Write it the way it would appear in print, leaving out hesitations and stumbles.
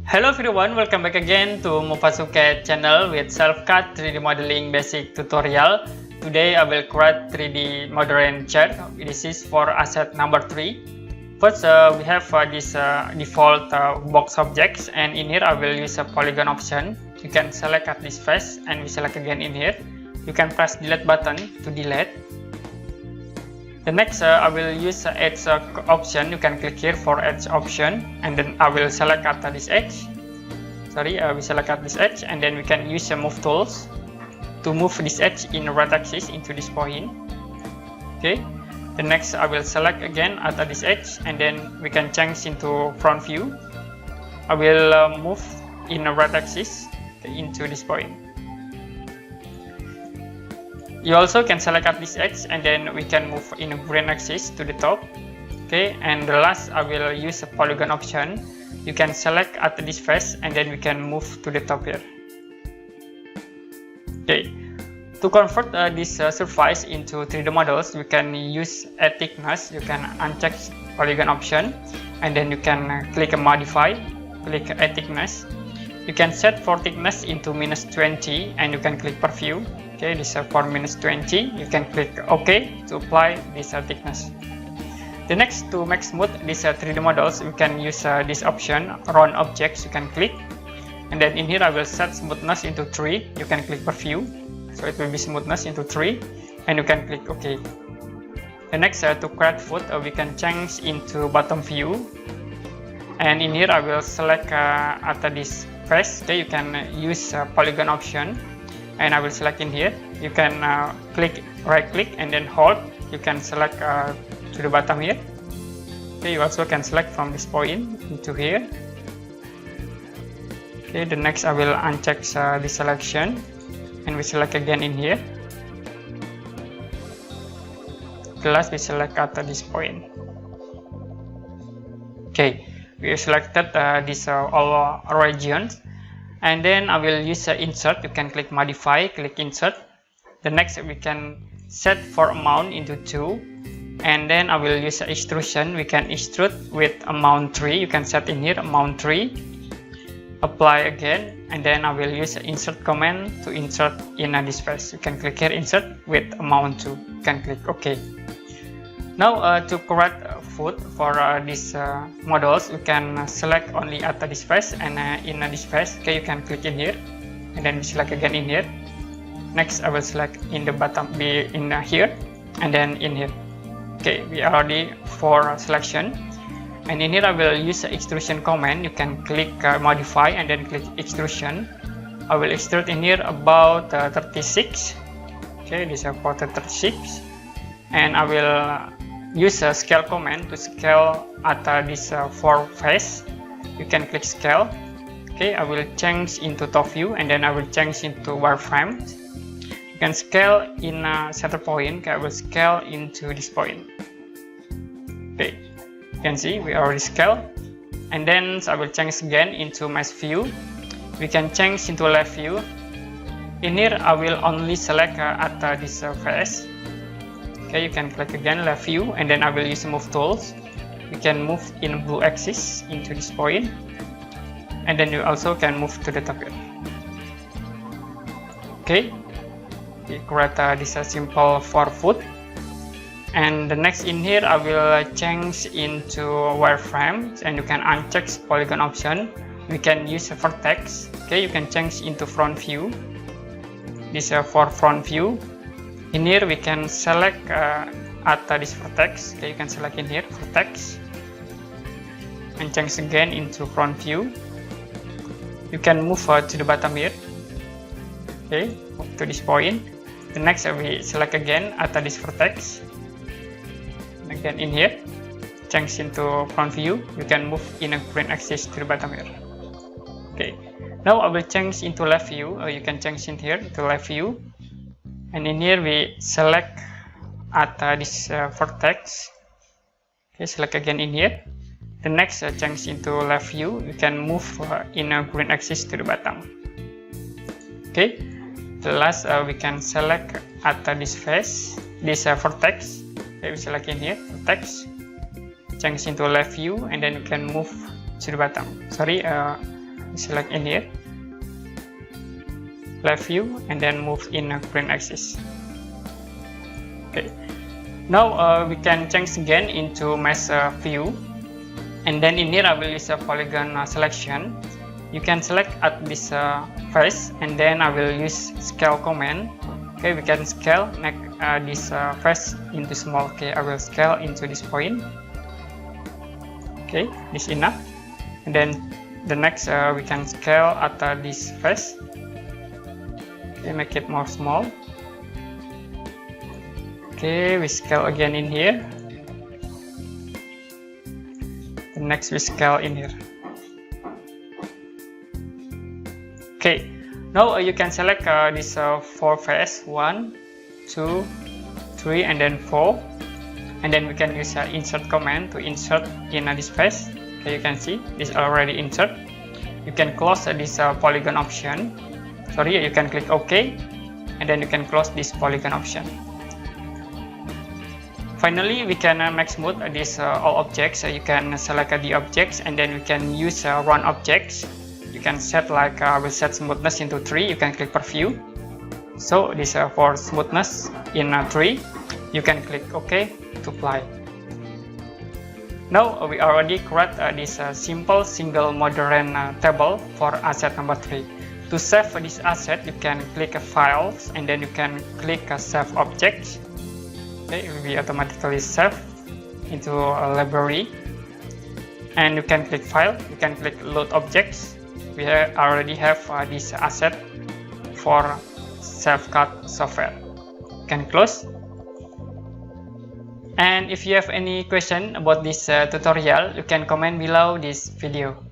Hello everyone, welcome back again to SelfCAD channel with SelfCAD 3D modeling basic tutorial. Today I will create 3D modern chair. This is for asset number 3. First we have this default box objects, and in here I will use a polygon option. You can select at this face and we select again in here. You can press delete button to delete. The next I will use edge option. You can click here for edge option, and then I will select at this edge. We select at this edge, and then we can use move tools to move this edge in the right axis into this point. Okay. The next I will select again at this edge, and then we can change into front view. I will move in the right axis into this point. You also can select at this edge, and then we can move in a green axis to the top. Okay, and the last I will use a polygon option. You can select at this face, and then we can move to the top here. Okay, to convert this surface into 3D models, you can use a thickness. You can uncheck polygon option, and then you can click modify, click a thickness. You can set for thickness into -20, and you can click preview. Okay, this is for -20. You can click OK to apply this thickness. The next, to make smooth these 3D models, we can use this option, round objects. You can click, and then in here I will set smoothness into 3. You can click preview, so it will be smoothness into 3, and you can click OK. The next, to create foot, we can change into bottom view, and in here I will select at this face. Okay, you can use polygon option, and I will select in here. You can click right click and then hold. You can select to the bottom here. Okay, you also can select from this point into here. Okay, the next I will uncheck the selection, and we select again in here. The last we select at this point. Okay, we selected this all regions. And then I will use insert. You can click modify, click insert. The next we can set for amount into 2, and then I will use extrusion. We can extrude with amount 3. You can set in here amount 3, apply again, and then I will use insert command to insert in this face. You can click here insert with amount 2. You can click OK. Now to create foot for these models, you can select only at this face and in this face. Okay, you can click in here, and then we select again in here. Next I will select in the bottom, be in here, and then in here. Okay, we are ready for selection, and in here I will use the extrusion command. You can click modify and then click extrusion. I will extrude in here about 36. Okay, this is for 36, and I will use a scale command to scale at this 4 face. You can click scale. Okay, I will change into top view, and then I will change into wireframe. You can scale in center point. Okay, I will scale into this point. Okay, you can see we already scale, and then I will change again into mesh view. We can change into left view. In here I will only select at this face. Okay, you can click again left view, and then I will use move tools. We can move in blue axis into this point, and then you also can move to the top here. Okay, we create this simple 4 foot. And the next in here I will change into wireframe, and you can uncheck polygon option. We can use a vertex. Okay, you can change into front view. This for front view. In here we can select at this vertex. Okay, you can select in here vertex, and change again into front view. You can move to the bottom here. Okay, move to this point. The next we select again at this vertex, and again in here, change into front view. You can move in a green axis to the bottom here. Okay, now I will change into left view. You can change in here to left view. And in here we select at this vertex. Okay, select again in here. The next change into left view. You can move in a green axis to the bottom. Okay, the last we can select at this face, this vertex. Okay, we select in here vertex, change into left view, and then you can move to the bottom. select in here, left view, and then move in a green axis. Okay. Now we can change again into mesh view, and then in here I will use a polygon selection. You can select at this face, and then I will use scale command. Okay, we can scale this face into small. Okay, I will scale into this point. Okay, this enough. And then the next we can scale at this face. Okay, make it more small. Okay, we scale again in here. The next we scale in here. Okay, now you can select this 4 face, 1, 2, 3, and then 4. And then we can use insert command to insert in this face. Okay, you can see this already insert. You can close this polygon option. Sorry, you can click OK, and then you can close this polygon option. Finally, we can make smooth this all objects. You can select the objects, and then we can use run objects. You can set like I will set smoothness into 3. You can click preview. So this for smoothness in 3. You can click OK to apply. Now we already create this simple single modern table for asset number 3. To save this asset, you can click Files, and then you can click Save Objects. Okay, it will be automatically saved into a library. And you can click File. You can click Load Objects. We already have this asset for SelfCAD software. You can close. And if you have any question about this tutorial, you can comment below this video.